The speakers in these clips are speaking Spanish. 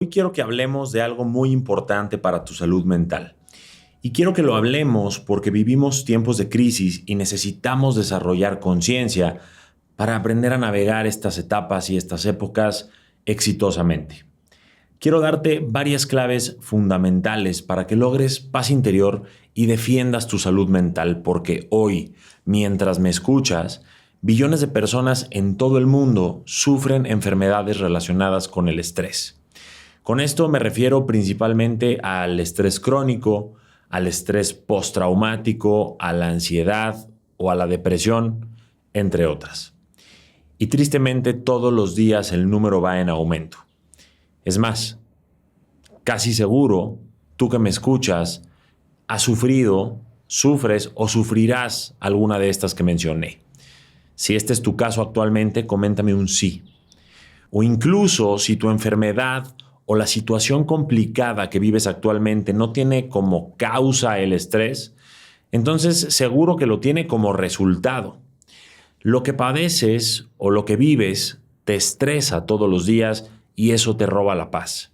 Hoy quiero que hablemos de algo muy importante para tu salud mental. Y quiero que lo hablemos porque vivimos tiempos de crisis y necesitamos desarrollar conciencia para aprender a navegar estas etapas y estas épocas exitosamente. Quiero darte varias claves fundamentales para que logres paz interior y defiendas tu salud mental, porque hoy, mientras me escuchas, billones de personas en todo el mundo sufren enfermedades relacionadas con el estrés. Con esto me refiero principalmente al estrés crónico, al estrés postraumático, a la ansiedad o a la depresión, entre otras. Y tristemente todos los días el número va en aumento. Es más, casi seguro, tú que me escuchas, has sufrido, sufres o sufrirás alguna de estas que mencioné. Si este es tu caso actualmente, coméntame un sí. O incluso si tu enfermedad o la situación complicada que vives actualmente no tiene como causa el estrés, entonces seguro que lo tiene como resultado. Lo que padeces o lo que vives te estresa todos los días y eso te roba la paz.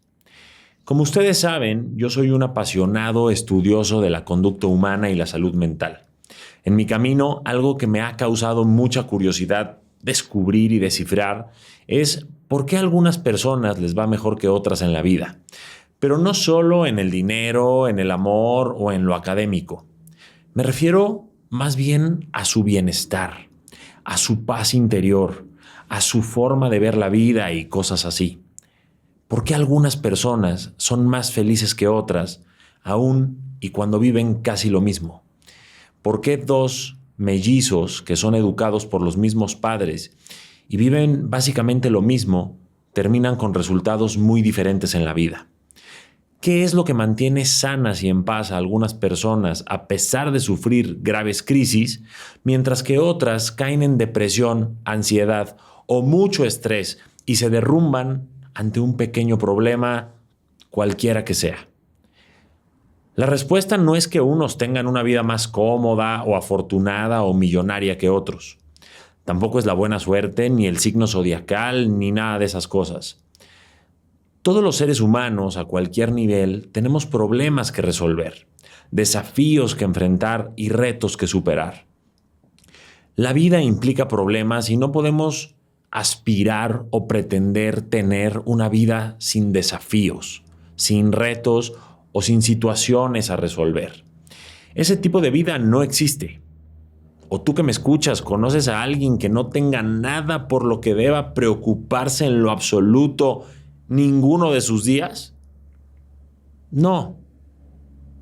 Como ustedes saben, yo soy un apasionado estudioso de la conducta humana y la salud mental. En mi camino, algo que me ha causado mucha curiosidad descubrir y descifrar es por qué a algunas personas les va mejor que otras en la vida. Pero no solo en el dinero, en el amor o en lo académico. Me refiero más bien a su bienestar, a su paz interior, a su forma de ver la vida y cosas así. ¿Por qué algunas personas son más felices que otras, aún y cuando viven casi lo mismo? ¿Por qué dos mellizos que son educados por los mismos padres y viven básicamente lo mismo terminan con resultados muy diferentes en la vida? ¿Qué es lo que mantiene sanas y en paz a algunas personas a pesar de sufrir graves crisis, mientras que otras caen en depresión, ansiedad o mucho estrés y se derrumban ante un pequeño problema, cualquiera que sea? La respuesta no es que unos tengan una vida más cómoda o afortunada o millonaria que otros. Tampoco es la buena suerte, ni el signo zodiacal, ni nada de esas cosas. Todos los seres humanos, a cualquier nivel, tenemos problemas que resolver, desafíos que enfrentar y retos que superar. La vida implica problemas y no podemos aspirar o pretender tener una vida sin desafíos, sin retos o sin situaciones a resolver. Ese tipo de vida no existe. O tú que me escuchas, ¿conoces a alguien que no tenga nada por lo que deba preocuparse en lo absoluto ninguno de sus días? No,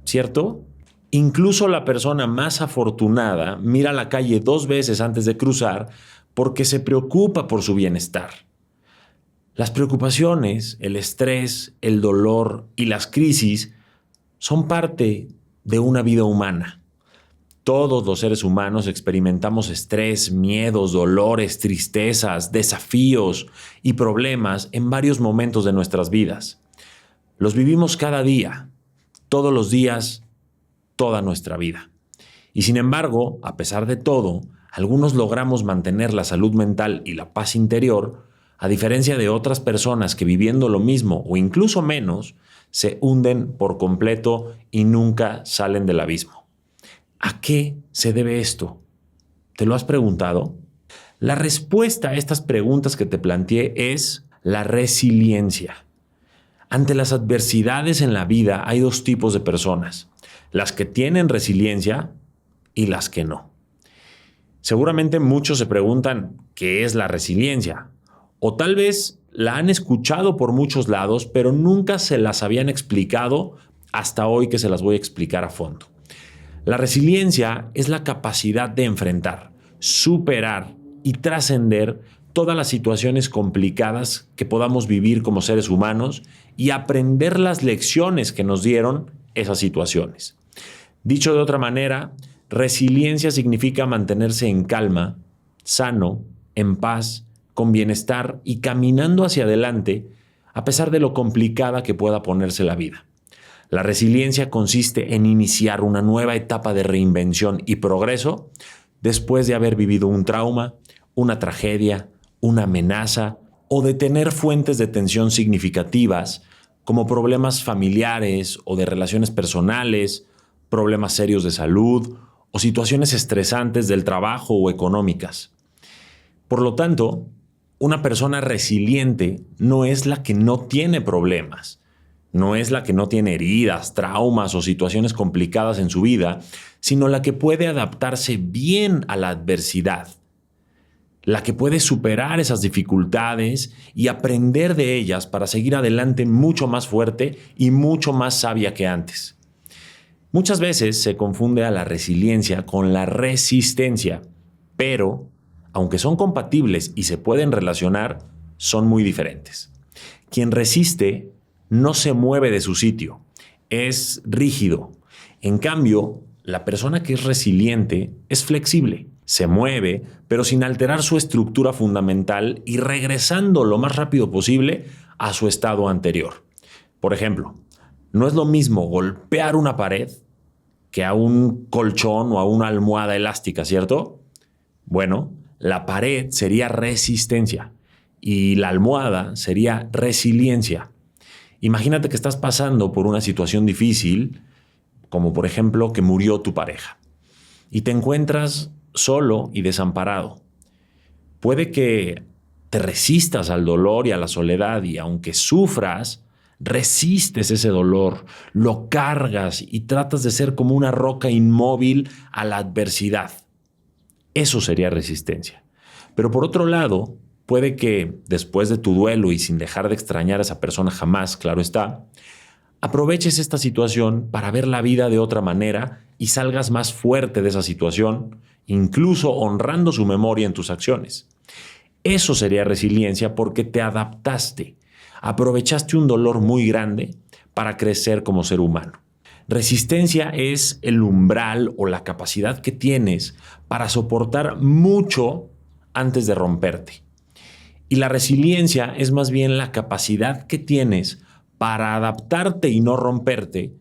¿cierto? Incluso la persona más afortunada mira la calle 2 veces antes de cruzar porque se preocupa por su bienestar. Las preocupaciones, el estrés, el dolor y las crisis son parte de una vida humana. Todos los seres humanos experimentamos estrés, miedos, dolores, tristezas, desafíos y problemas en varios momentos de nuestras vidas. Los vivimos cada día, todos los días, toda nuestra vida. Y sin embargo, a pesar de todo, algunos logramos mantener la salud mental y la paz interior, a diferencia de otras personas que viviendo lo mismo o incluso menos, se hunden por completo y nunca salen del abismo. ¿A qué se debe esto? ¿Te lo has preguntado? La respuesta a estas preguntas que te planteé es la resiliencia. Ante las adversidades en la vida hay dos tipos de personas, las que tienen resiliencia y las que no. Seguramente muchos se preguntan ¿qué es la resiliencia? O tal vez la han escuchado por muchos lados, pero nunca se las habían explicado hasta hoy que se las voy a explicar a fondo. La resiliencia es la capacidad de enfrentar, superar y trascender todas las situaciones complicadas que podamos vivir como seres humanos y aprender las lecciones que nos dieron esas situaciones. Dicho de otra manera, resiliencia significa mantenerse en calma, sano, en paz, con bienestar y caminando hacia adelante a pesar de lo complicada que pueda ponerse la vida. La resiliencia consiste en iniciar una nueva etapa de reinvención y progreso después de haber vivido un trauma, una tragedia, una amenaza o de tener fuentes de tensión significativas como problemas familiares o de relaciones personales, problemas serios de salud o situaciones estresantes del trabajo o económicas. Por lo tanto, una persona resiliente no es la que no tiene problemas, no es la que no tiene heridas, traumas o situaciones complicadas en su vida, sino la que puede adaptarse bien a la adversidad, la que puede superar esas dificultades y aprender de ellas para seguir adelante mucho más fuerte y mucho más sabia que antes. Muchas veces se confunde a la resiliencia con la resistencia, pero, aunque son compatibles y se pueden relacionar, son muy diferentes. Quien resiste no se mueve de su sitio, es rígido. En cambio, la persona que es resiliente es flexible, se mueve, pero sin alterar su estructura fundamental y regresando lo más rápido posible a su estado anterior. Por ejemplo, no es lo mismo golpear una pared que a un colchón o a una almohada elástica, ¿cierto? Bueno, la pared sería resistencia y la almohada sería resiliencia. Imagínate que estás pasando por una situación difícil, como por ejemplo que murió tu pareja, y te encuentras solo y desamparado. Puede que te resistas al dolor y a la soledad y aunque sufras, resistes ese dolor, lo cargas y tratas de ser como una roca inmóvil a la adversidad. Eso sería resistencia. Pero por otro lado, puede que después de tu duelo y sin dejar de extrañar a esa persona jamás, claro está, aproveches esta situación para ver la vida de otra manera y salgas más fuerte de esa situación, incluso honrando su memoria en tus acciones. Eso sería resiliencia porque te adaptaste, aprovechaste un dolor muy grande para crecer como ser humano. Resistencia es el umbral o la capacidad que tienes para soportar mucho antes de romperte. Y la resiliencia es más bien la capacidad que tienes para adaptarte y no romperte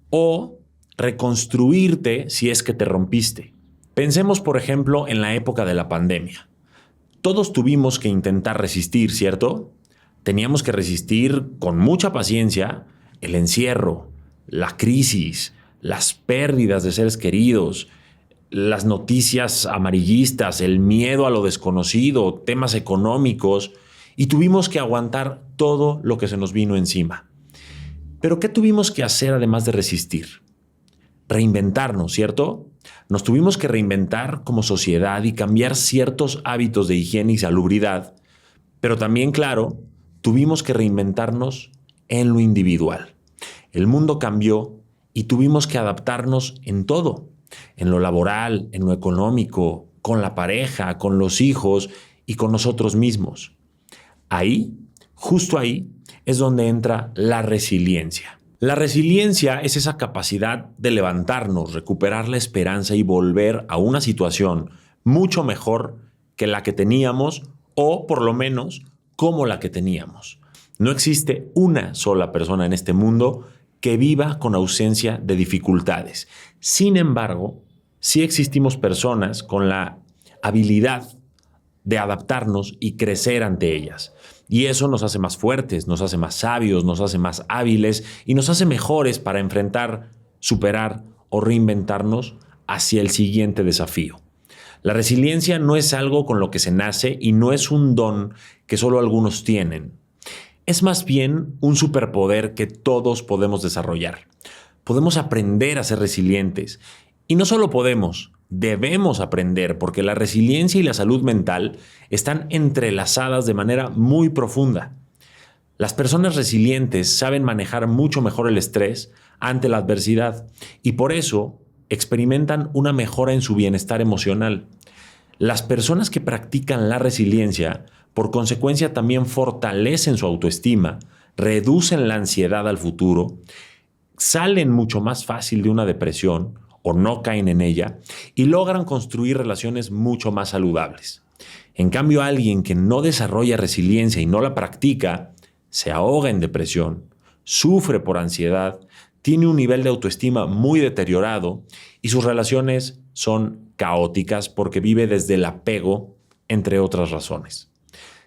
o reconstruirte si es que te rompiste. Pensemos, por ejemplo, en la época de la pandemia. Todos tuvimos que intentar resistir, ¿cierto? Teníamos que resistir con mucha paciencia el encierro, la crisis, las pérdidas de seres queridos, las noticias amarillistas, el miedo a lo desconocido, temas económicos, y tuvimos que aguantar todo lo que se nos vino encima. Pero ¿qué tuvimos que hacer además de resistir? Reinventarnos, ¿cierto? Nos tuvimos que reinventar como sociedad y cambiar ciertos hábitos de higiene y salubridad, pero también, claro, tuvimos que reinventarnos en lo individual. El mundo cambió y tuvimos que adaptarnos en todo, en lo laboral, en lo económico, con la pareja, con los hijos y con nosotros mismos. Ahí, justo ahí, es donde entra la resiliencia. La resiliencia es esa capacidad de levantarnos, recuperar la esperanza y volver a una situación mucho mejor que la que teníamos o por lo menos como la que teníamos. No existe una sola persona en este mundo que viva con ausencia de dificultades. Sin embargo, sí existimos personas con la habilidad de adaptarnos y crecer ante ellas. Y eso nos hace más fuertes, nos hace más sabios, nos hace más hábiles y nos hace mejores para enfrentar, superar o reinventarnos hacia el siguiente desafío. La resiliencia no es algo con lo que se nace y no es un don que solo algunos tienen. Es más bien un superpoder que todos podemos desarrollar. Podemos aprender a ser resilientes. Y no solo podemos, debemos aprender porque la resiliencia y la salud mental están entrelazadas de manera muy profunda. Las personas resilientes saben manejar mucho mejor el estrés ante la adversidad y por eso experimentan una mejora en su bienestar emocional. Las personas que practican la resiliencia, por consecuencia, también fortalecen su autoestima, reducen la ansiedad al futuro, salen mucho más fácil de una depresión o no caen en ella y logran construir relaciones mucho más saludables. En cambio, alguien que no desarrolla resiliencia y no la practica, se ahoga en depresión, sufre por ansiedad, tiene un nivel de autoestima muy deteriorado y sus relaciones son caóticas porque vive desde el apego, entre otras razones.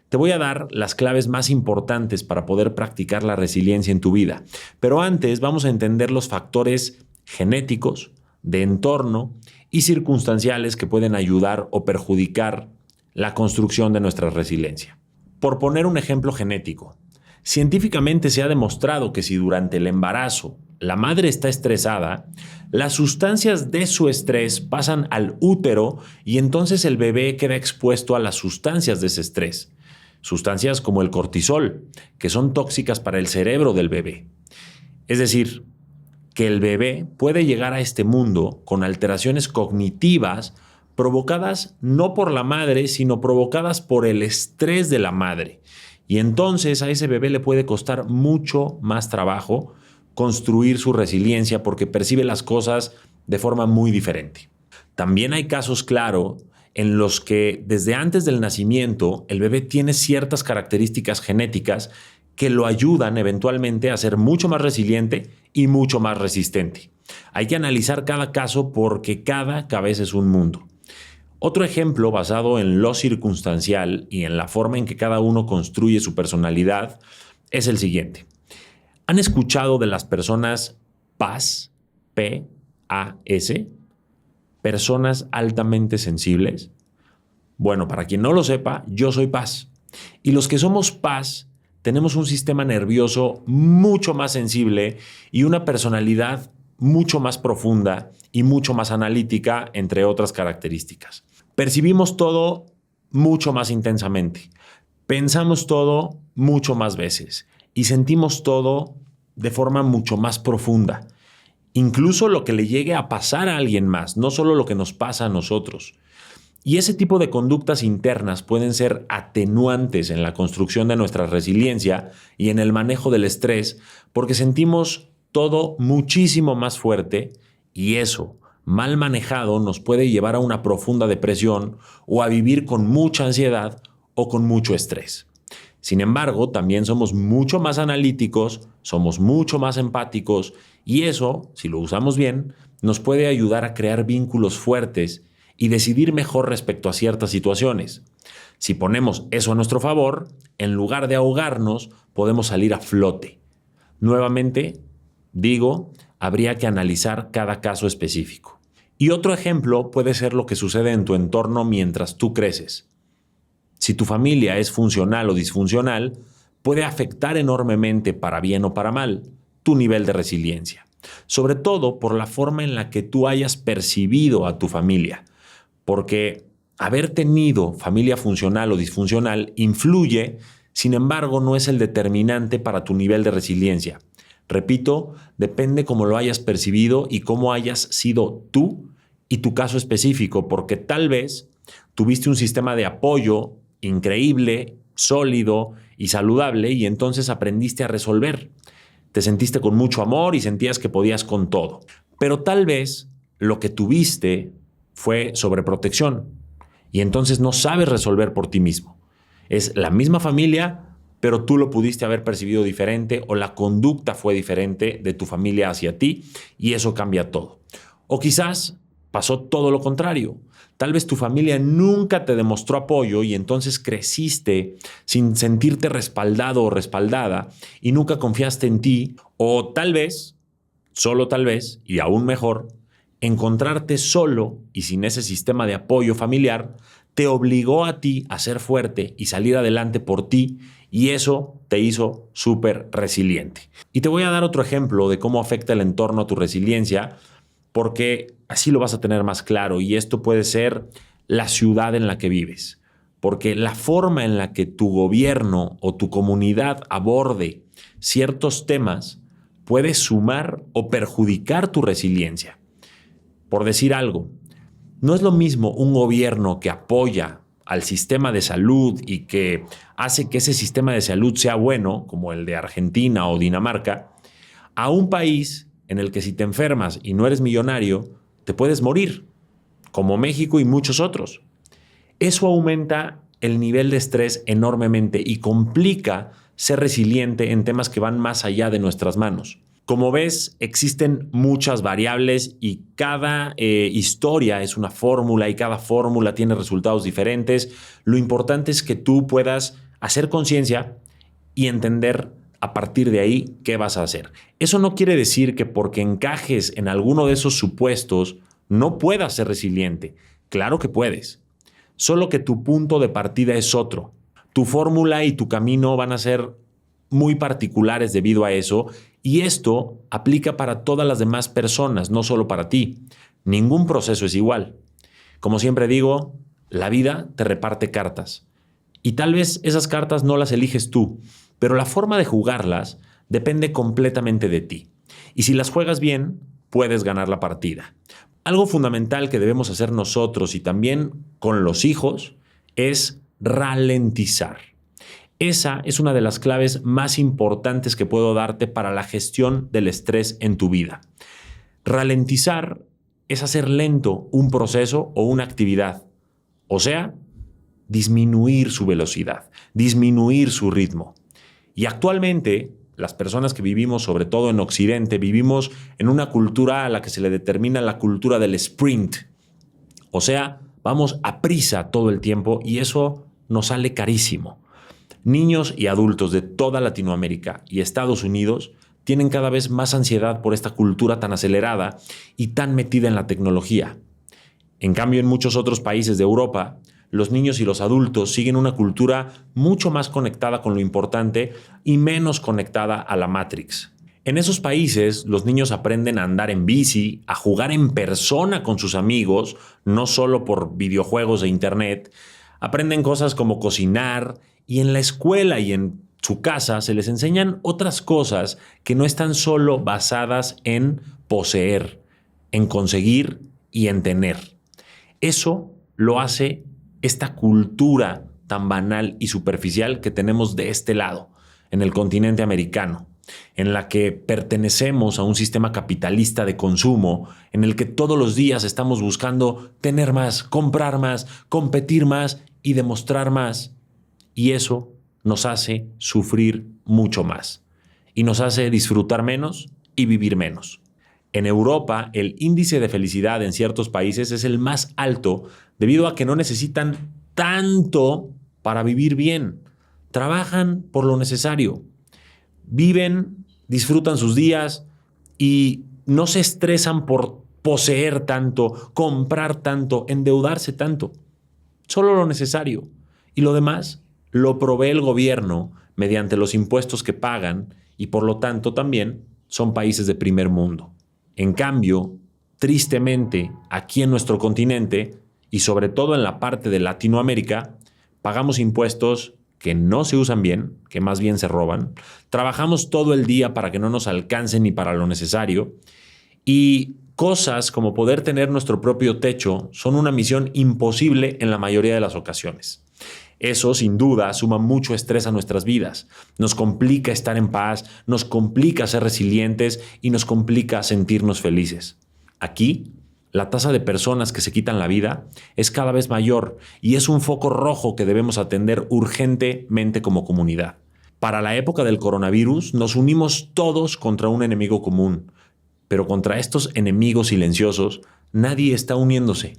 Te voy a dar las claves más importantes para poder practicar la resiliencia en tu vida. Pero antes vamos a entender los factores genéticos, de entorno y circunstanciales que pueden ayudar o perjudicar la construcción de nuestra resiliencia. Por poner un ejemplo genético, científicamente se ha demostrado que si durante el embarazo la madre está estresada, las sustancias de su estrés pasan al útero y entonces el bebé queda expuesto a las sustancias de ese estrés. Sustancias como el cortisol, que son tóxicas para el cerebro del bebé. Es decir, que el bebé puede llegar a este mundo con alteraciones cognitivas provocadas no por la madre, sino provocadas por el estrés de la madre. Y entonces a ese bebé le puede costar mucho más trabajo construir su resiliencia porque percibe las cosas de forma muy diferente. También hay casos, claro, en los que desde antes del nacimiento el bebé tiene ciertas características genéticas que lo ayudan eventualmente a ser mucho más resiliente y mucho más resistente. Hay que analizar cada caso porque cada cabeza es un mundo. Otro ejemplo basado en lo circunstancial y en la forma en que cada uno construye su personalidad es el siguiente. ¿Han escuchado de las personas PAS? P-A-S. Personas altamente sensibles. Bueno, para quien no lo sepa, yo soy PAS. Y los que somos PAS tenemos un sistema nervioso mucho más sensible y una personalidad mucho más profunda y mucho más analítica, entre otras características. Percibimos todo mucho más intensamente. Pensamos todo mucho más veces y sentimos todo de forma mucho más profunda. Incluso lo que le llegue a pasar a alguien más, no solo lo que nos pasa a nosotros. Y ese tipo de conductas internas pueden ser atenuantes en la construcción de nuestra resiliencia y en el manejo del estrés porque sentimos todo muchísimo más fuerte y eso, mal manejado, nos puede llevar a una profunda depresión o a vivir con mucha ansiedad o con mucho estrés. Sin embargo, también somos mucho más analíticos, somos mucho más empáticos y eso, si lo usamos bien, nos puede ayudar a crear vínculos fuertes y decidir mejor respecto a ciertas situaciones. Si ponemos eso a nuestro favor, en lugar de ahogarnos, podemos salir a flote. Nuevamente, digo, habría que analizar cada caso específico. Y otro ejemplo puede ser lo que sucede en tu entorno mientras tú creces. Si tu familia es funcional o disfuncional, puede afectar enormemente, para bien o para mal, tu nivel de resiliencia. Sobre todo por la forma en la que tú hayas percibido a tu familia. Porque haber tenido familia funcional o disfuncional influye, sin embargo, no es el determinante para tu nivel de resiliencia. Repito, depende cómo lo hayas percibido y cómo hayas sido tú y tu caso específico, porque tal vez tuviste un sistema de apoyo increíble, sólido y saludable y entonces aprendiste a resolver. Te sentiste con mucho amor y sentías que podías con todo. Pero tal vez lo que tuviste fue sobreprotección y entonces no sabes resolver por ti mismo. Es la misma familia, pero tú lo pudiste haber percibido diferente o la conducta fue diferente de tu familia hacia ti y eso cambia todo. O quizás pasó todo lo contrario. Tal vez tu familia nunca te demostró apoyo y entonces creciste sin sentirte respaldado o respaldada y nunca confiaste en ti. O tal vez, solo tal vez, y aún mejor, encontrarte solo y sin ese sistema de apoyo familiar te obligó a ti a ser fuerte y salir adelante por ti y eso te hizo súper resiliente. Y te voy a dar otro ejemplo de cómo afecta el entorno a tu resiliencia porque así lo vas a tener más claro y esto puede ser la ciudad en la que vives. Porque la forma en la que tu gobierno o tu comunidad aborde ciertos temas puede sumar o perjudicar tu resiliencia. Por decir algo, no es lo mismo un gobierno que apoya al sistema de salud y que hace que ese sistema de salud sea bueno, como el de Argentina o Dinamarca, a un país en el que si te enfermas y no eres millonario, te puedes morir, como México y muchos otros. Eso aumenta el nivel de estrés enormemente y complica ser resiliente en temas que van más allá de nuestras manos. Como ves, existen muchas variables y cada historia es una fórmula y cada fórmula tiene resultados diferentes. Lo importante es que tú puedas hacer conciencia y entender a partir de ahí qué vas a hacer. Eso no quiere decir que porque encajes en alguno de esos supuestos no puedas ser resiliente. Claro que puedes. Solo que tu punto de partida es otro. Tu fórmula y tu camino van a ser muy particulares debido a eso, y esto aplica para todas las demás personas, no solo para ti. Ningún proceso es igual. Como siempre digo, la vida te reparte cartas. Y tal vez esas cartas no las eliges tú, pero la forma de jugarlas depende completamente de ti. Y si las juegas bien, puedes ganar la partida. Algo fundamental que debemos hacer nosotros y también con los hijos es ralentizar. Esa es una de las claves más importantes que puedo darte para la gestión del estrés en tu vida. Ralentizar es hacer lento un proceso o una actividad. O sea, disminuir su velocidad, disminuir su ritmo. Y actualmente, las personas que vivimos, sobre todo en Occidente, vivimos en una cultura a la que se le determina la cultura del sprint. O sea, vamos a prisa todo el tiempo y eso nos sale carísimo. Niños y adultos de toda Latinoamérica y Estados Unidos tienen cada vez más ansiedad por esta cultura tan acelerada y tan metida en la tecnología. En cambio, en muchos otros países de Europa, los niños y los adultos siguen una cultura mucho más conectada con lo importante y menos conectada a la Matrix. En esos países, los niños aprenden a andar en bici, a jugar en persona con sus amigos, no solo por videojuegos e internet. Aprenden cosas como cocinar, y en la escuela y en su casa se les enseñan otras cosas que no están solo basadas en poseer, en conseguir y en tener. Eso lo hace esta cultura tan banal y superficial que tenemos de este lado, en el continente americano, en la que pertenecemos a un sistema capitalista de consumo, en el que todos los días estamos buscando tener más, comprar más, competir más y demostrar más. Y eso nos hace sufrir mucho más y nos hace disfrutar menos y vivir menos. En Europa, el índice de felicidad en ciertos países es el más alto debido a que no necesitan tanto para vivir bien. Trabajan por lo necesario. Viven, disfrutan sus días y no se estresan por poseer tanto, comprar tanto, endeudarse tanto. Solo lo necesario. Y lo demás lo provee el gobierno mediante los impuestos que pagan y por lo tanto también son países de primer mundo. En cambio, tristemente, aquí en nuestro continente y sobre todo en la parte de Latinoamérica, pagamos impuestos que no se usan bien, que más bien se roban, trabajamos todo el día para que no nos alcancen ni para lo necesario y cosas como poder tener nuestro propio techo son una misión imposible en la mayoría de las ocasiones. Eso, sin duda, suma mucho estrés a nuestras vidas. Nos complica estar en paz, nos complica ser resilientes y nos complica sentirnos felices. Aquí, la tasa de personas que se quitan la vida es cada vez mayor y es un foco rojo que debemos atender urgentemente como comunidad. Para la época del coronavirus, nos unimos todos contra un enemigo común, pero contra estos enemigos silenciosos, nadie está uniéndose.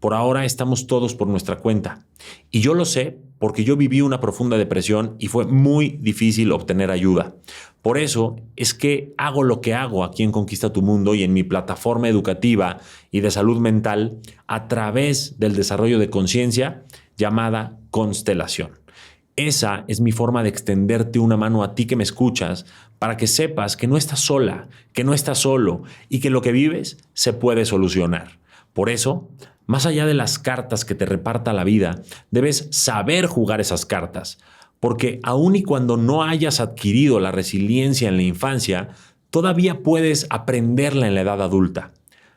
Por ahora estamos todos por nuestra cuenta. Y yo lo sé porque yo viví una profunda depresión y fue muy difícil obtener ayuda. Por eso es que hago lo que hago aquí en Conquista tu Mundo y en mi plataforma educativa y de salud mental a través del desarrollo de conciencia llamada Constelación. Esa es mi forma de extenderte una mano a ti que me escuchas para que sepas que no estás sola, que no estás solo y que lo que vives se puede solucionar. Por eso, más allá de las cartas que te reparta la vida, debes saber jugar esas cartas, porque aun y cuando no hayas adquirido la resiliencia en la infancia, todavía puedes aprenderla en la edad adulta.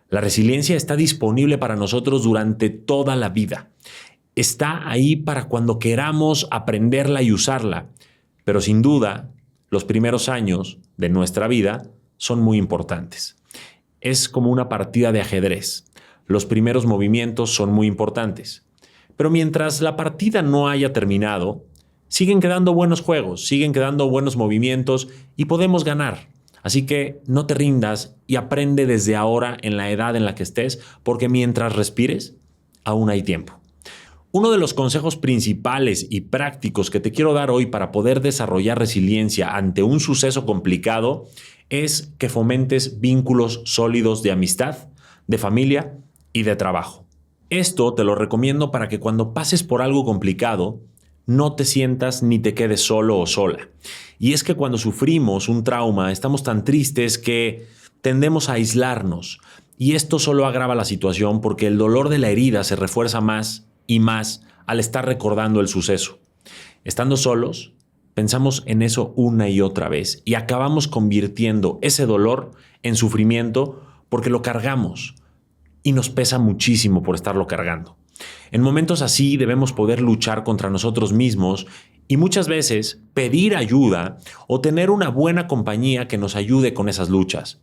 La resiliencia está disponible para nosotros durante toda la vida. Está ahí para cuando queramos aprenderla y usarla, pero sin duda, los primeros años de nuestra vida son muy importantes. Es como una partida de ajedrez. Los primeros movimientos son muy importantes. Pero mientras la partida no haya terminado, siguen quedando buenos juegos, siguen quedando buenos movimientos y podemos ganar. Así que no te rindas y aprende desde ahora en la edad en la que estés, porque mientras respires, aún hay tiempo. Uno de los consejos principales y prácticos que te quiero dar hoy para poder desarrollar resiliencia ante un suceso complicado es que fomentes vínculos sólidos de amistad, de familia y de trabajo. Esto te lo recomiendo para que cuando pases por algo complicado, no te sientas ni te quedes solo o sola. Y es que cuando sufrimos un trauma, estamos tan tristes que tendemos a aislarnos. Y esto solo agrava la situación porque el dolor de la herida se refuerza más y más al estar recordando el suceso. Estando solos, pensamos en eso una y otra vez y acabamos convirtiendo ese dolor en sufrimiento porque lo cargamos y nos pesa muchísimo por estarlo cargando. En momentos así debemos poder luchar contra nosotros mismos y muchas veces pedir ayuda o tener una buena compañía que nos ayude con esas luchas.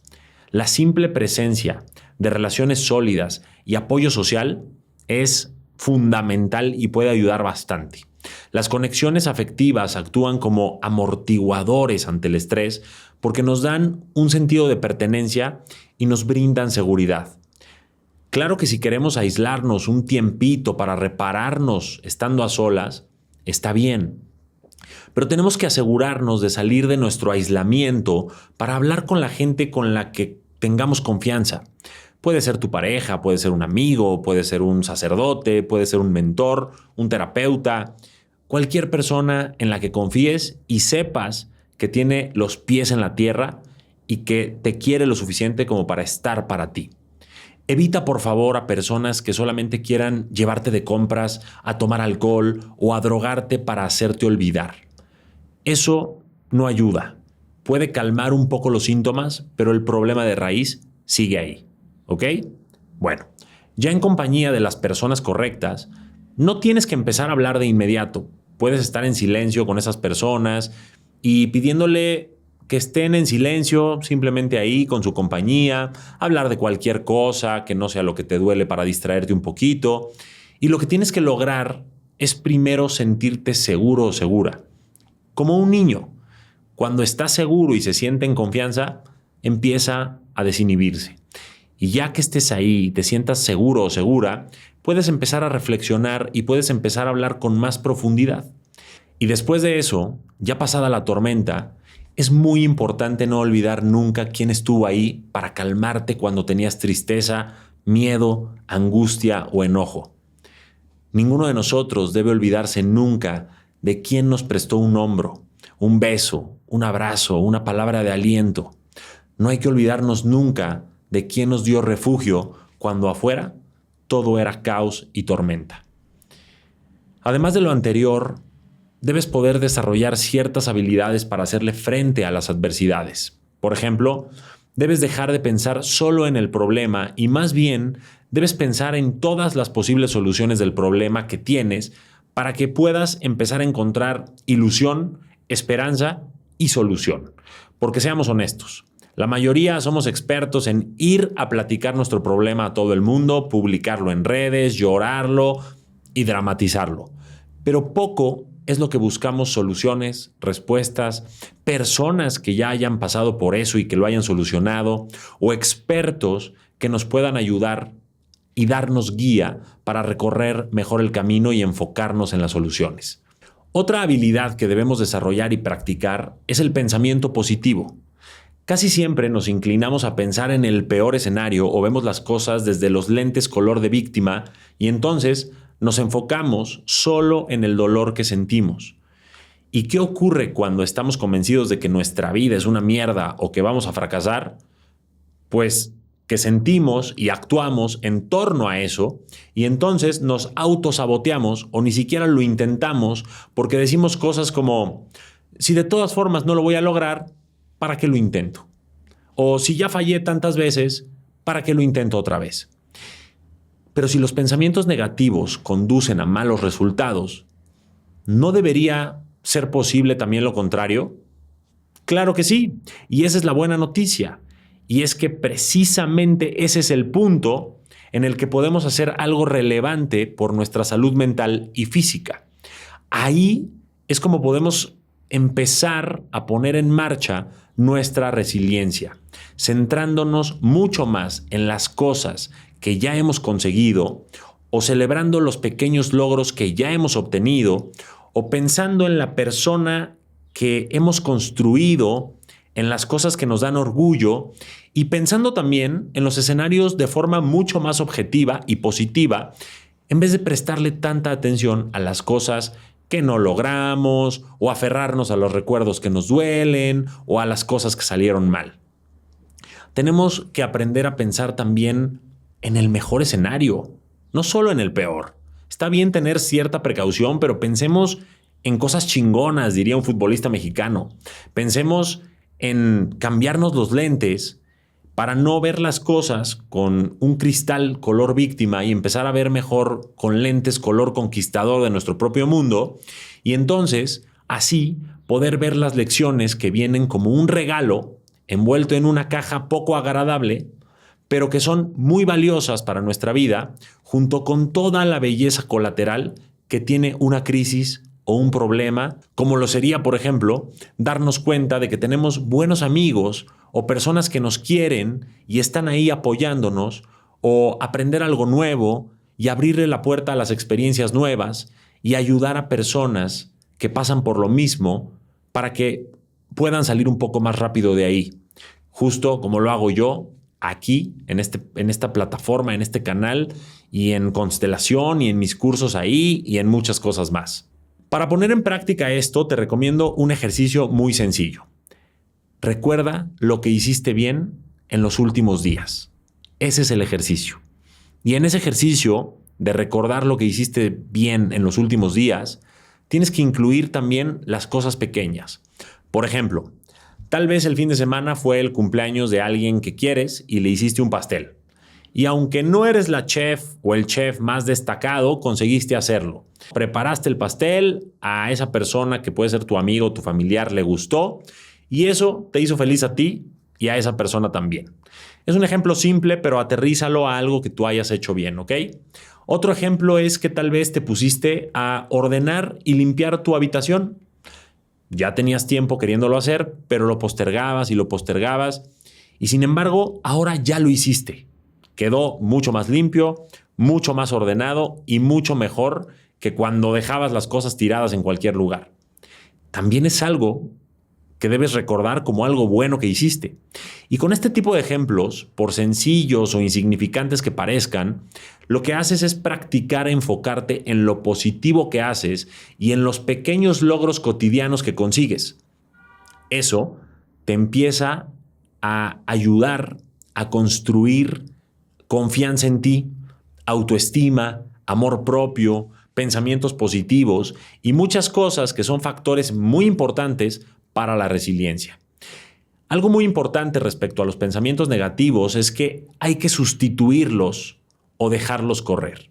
La simple presencia de relaciones sólidas y apoyo social es fundamental y puede ayudar bastante. Las conexiones afectivas actúan como amortiguadores ante el estrés porque nos dan un sentido de pertenencia y nos brindan seguridad. Claro que si queremos aislarnos un tiempito para repararnos estando a solas, está bien. Pero tenemos que asegurarnos de salir de nuestro aislamiento para hablar con la gente con la que tengamos confianza. Puede ser tu pareja, puede ser un amigo, puede ser un sacerdote, puede ser un mentor, un terapeuta, cualquier persona en la que confíes y sepas que tiene los pies en la tierra y que te quiere lo suficiente como para estar para ti. Evita, por favor, a personas que solamente quieran llevarte de compras, a tomar alcohol o a drogarte para hacerte olvidar. Eso no ayuda. Puede calmar un poco los síntomas, pero el problema de raíz sigue ahí. ¿Ok? Bueno, ya en compañía de las personas correctas, no tienes que empezar a hablar de inmediato. Puedes estar en silencio con esas personas y pidiéndole que estén en silencio, simplemente ahí con su compañía, hablar de cualquier cosa que no sea lo que te duele para distraerte un poquito. Y lo que tienes que lograr es primero sentirte seguro o segura. Como un niño, cuando está seguro y se siente en confianza, empieza a desinhibirse. Y ya que estés ahí y te sientas seguro o segura, puedes empezar a reflexionar y puedes empezar a hablar con más profundidad. Y después de eso, ya pasada la tormenta, es muy importante no olvidar nunca quién estuvo ahí para calmarte cuando tenías tristeza, miedo, angustia o enojo. Ninguno de nosotros debe olvidarse nunca de quién nos prestó un hombro, un beso, un abrazo, una palabra de aliento. No hay que olvidarnos nunca de quién nos dio refugio cuando afuera todo era caos y tormenta. Además de lo anterior, debes poder desarrollar ciertas habilidades para hacerle frente a las adversidades. Por ejemplo, debes dejar de pensar solo en el problema y más bien debes pensar en todas las posibles soluciones del problema que tienes para que puedas empezar a encontrar ilusión, esperanza y solución. Porque seamos honestos, la mayoría somos expertos en ir a platicar nuestro problema a todo el mundo, publicarlo en redes, llorarlo y dramatizarlo. Pero poco es lo que buscamos soluciones, respuestas, personas que ya hayan pasado por eso y que lo hayan solucionado, o expertos que nos puedan ayudar y darnos guía para recorrer mejor el camino y enfocarnos en las soluciones. Otra habilidad que debemos desarrollar y practicar es el pensamiento positivo. Casi siempre nos inclinamos a pensar en el peor escenario o vemos las cosas desde los lentes color de víctima y entonces nos enfocamos solo en el dolor que sentimos. ¿Y qué ocurre cuando estamos convencidos de que nuestra vida es una mierda o que vamos a fracasar? Pues que sentimos y actuamos en torno a eso y entonces nos autosaboteamos o ni siquiera lo intentamos porque decimos cosas como, si de todas formas no lo voy a lograr, ¿para qué lo intento? O si ya fallé tantas veces, ¿para qué lo intento otra vez? Pero si los pensamientos negativos conducen a malos resultados, ¿no debería ser posible también lo contrario? Claro que sí, y esa es la buena noticia. Y es que precisamente ese es el punto en el que podemos hacer algo relevante por nuestra salud mental y física. Ahí es como podemos empezar a poner en marcha nuestra resiliencia, centrándonos mucho más en las cosas que ya hemos conseguido o celebrando los pequeños logros que ya hemos obtenido, o pensando en la persona que hemos construido, en las cosas que nos dan orgullo, y pensando también en los escenarios de forma mucho más objetiva y positiva, en vez de prestarle tanta atención a las cosas que no logramos, o aferrarnos a los recuerdos que nos duelen, o a las cosas que salieron mal. Tenemos que aprender a pensar también en el mejor escenario, no solo en el peor. Está bien tener cierta precaución, pero pensemos en cosas chingonas, diría un futbolista mexicano. Pensemos en cambiarnos los lentes para no ver las cosas con un cristal color víctima y empezar a ver mejor con lentes color conquistador de nuestro propio mundo, y entonces así poder ver las lecciones que vienen como un regalo envuelto en una caja poco agradable, pero que son muy valiosas para nuestra vida, junto con toda la belleza colateral que tiene una crisis o un problema, como lo sería, por ejemplo, darnos cuenta de que tenemos buenos amigos o personas que nos quieren y están ahí apoyándonos, o aprender algo nuevo y abrirle la puerta a las experiencias nuevas y ayudar a personas que pasan por lo mismo para que puedan salir un poco más rápido de ahí, justo como lo hago yo aquí, en esta plataforma, en este canal, y en Constelación, y en mis cursos ahí, y en muchas cosas más. Para poner en práctica esto, te recomiendo un ejercicio muy sencillo. Recuerda lo que hiciste bien en los últimos días. Ese es el ejercicio. Y en ese ejercicio de recordar lo que hiciste bien en los últimos días, tienes que incluir también las cosas pequeñas. Por ejemplo, tal vez el fin de semana fue el cumpleaños de alguien que quieres y le hiciste un pastel. Y aunque no eres la chef o el chef más destacado, conseguiste hacerlo. Preparaste el pastel, a esa persona que puede ser tu amigo o tu familiar le gustó, y eso te hizo feliz a ti y a esa persona también. Es un ejemplo simple, pero aterrízalo a algo que tú hayas hecho bien, ¿ok? Otro ejemplo es que tal vez te pusiste a ordenar y limpiar tu habitación. Ya tenías tiempo queriéndolo hacer, pero lo postergabas y lo postergabas, y sin embargo, ahora ya lo hiciste. Quedó mucho más limpio, mucho más ordenado y mucho mejor que cuando dejabas las cosas tiradas en cualquier lugar. También es algo que debes recordar como algo bueno que hiciste. Y con este tipo de ejemplos, por sencillos o insignificantes que parezcan, lo que haces es practicar enfocarte en lo positivo que haces y en los pequeños logros cotidianos que consigues. Eso te empieza a ayudar a construir confianza en ti, autoestima, amor propio, pensamientos positivos y muchas cosas que son factores muy importantes para la resiliencia. Algo muy importante respecto a los pensamientos negativos es que hay que sustituirlos o dejarlos correr.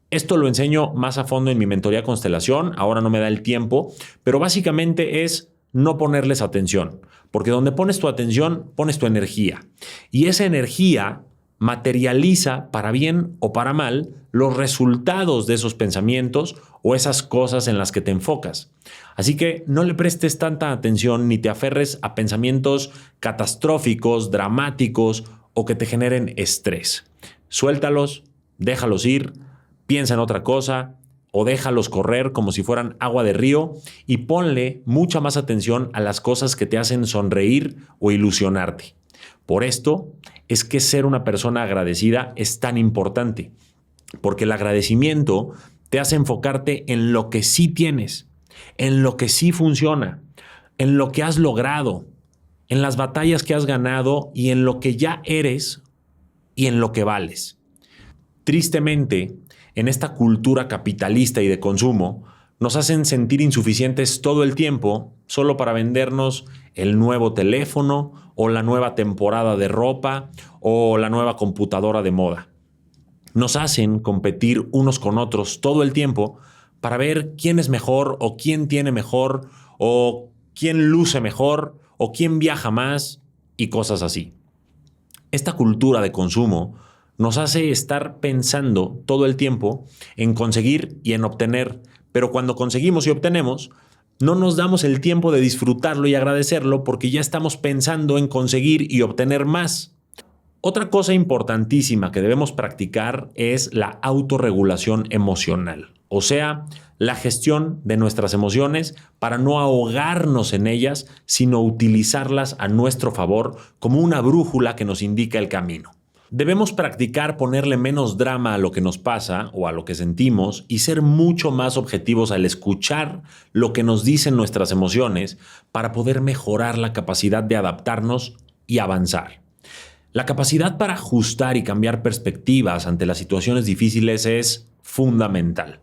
Esto lo enseño más a fondo en mi mentoría Constelación, ahora no me da el tiempo, pero básicamente es no ponerles atención, porque donde pones tu atención, pones tu energía. Y esa energía materializa, para bien o para mal, los resultados de esos pensamientos o esas cosas en las que te enfocas. Así que no le prestes tanta atención ni te aferres a pensamientos catastróficos, dramáticos o que te generen estrés. Suéltalos, déjalos ir, piensa en otra cosa o déjalos correr como si fueran agua de río y ponle mucha más atención a las cosas que te hacen sonreír o ilusionarte. Por esto es que ser una persona agradecida es tan importante, porque el agradecimiento te hace enfocarte en lo que sí tienes, en lo que sí funciona, en lo que has logrado, en las batallas que has ganado y en lo que ya eres y en lo que vales. Tristemente, en esta cultura capitalista y de consumo, nos hacen sentir insuficientes todo el tiempo solo para vendernos el nuevo teléfono o la nueva temporada de ropa o la nueva computadora de moda. Nos hacen competir unos con otros todo el tiempo para ver quién es mejor o quién tiene mejor o quién luce mejor o quién viaja más y cosas así. Esta cultura de consumo nos hace estar pensando todo el tiempo en conseguir y en obtener, pero cuando conseguimos y obtenemos, no nos damos el tiempo de disfrutarlo y agradecerlo porque ya estamos pensando en conseguir y obtener más. Otra cosa importantísima que debemos practicar es la autorregulación emocional, o sea, la gestión de nuestras emociones para no ahogarnos en ellas, sino utilizarlas a nuestro favor como una brújula que nos indica el camino. Debemos practicar ponerle menos drama a lo que nos pasa o a lo que sentimos y ser mucho más objetivos al escuchar lo que nos dicen nuestras emociones para poder mejorar la capacidad de adaptarnos y avanzar. La capacidad para ajustar y cambiar perspectivas ante las situaciones difíciles es fundamental.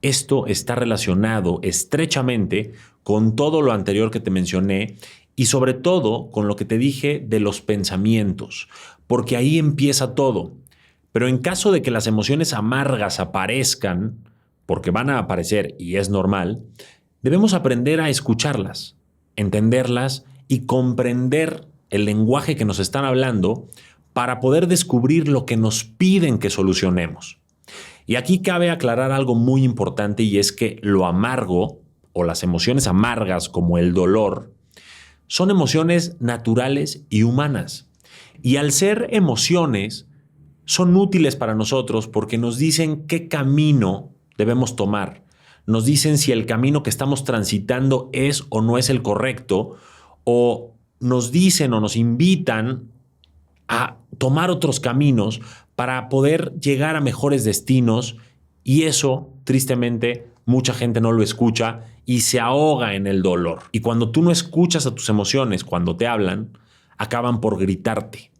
Esto está relacionado estrechamente con todo lo anterior que te mencioné y sobre todo con lo que te dije de los pensamientos, porque ahí empieza todo. Pero en caso de que las emociones amargas aparezcan, porque van a aparecer y es normal, debemos aprender a escucharlas, entenderlas y comprender el lenguaje que nos están hablando para poder descubrir lo que nos piden que solucionemos. Y aquí cabe aclarar algo muy importante y es que lo amargo o las emociones amargas como el dolor son emociones naturales y humanas. Y al ser emociones son útiles para nosotros porque nos dicen qué camino debemos tomar. Nos dicen si el camino que estamos transitando es o no es el correcto o nos dicen o nos invitan a tomar otros caminos para poder llegar a mejores destinos y eso, tristemente, mucha gente no lo escucha y se ahoga en el dolor. Y cuando tú no escuchas a tus emociones, cuando te hablan, acaban por gritarte.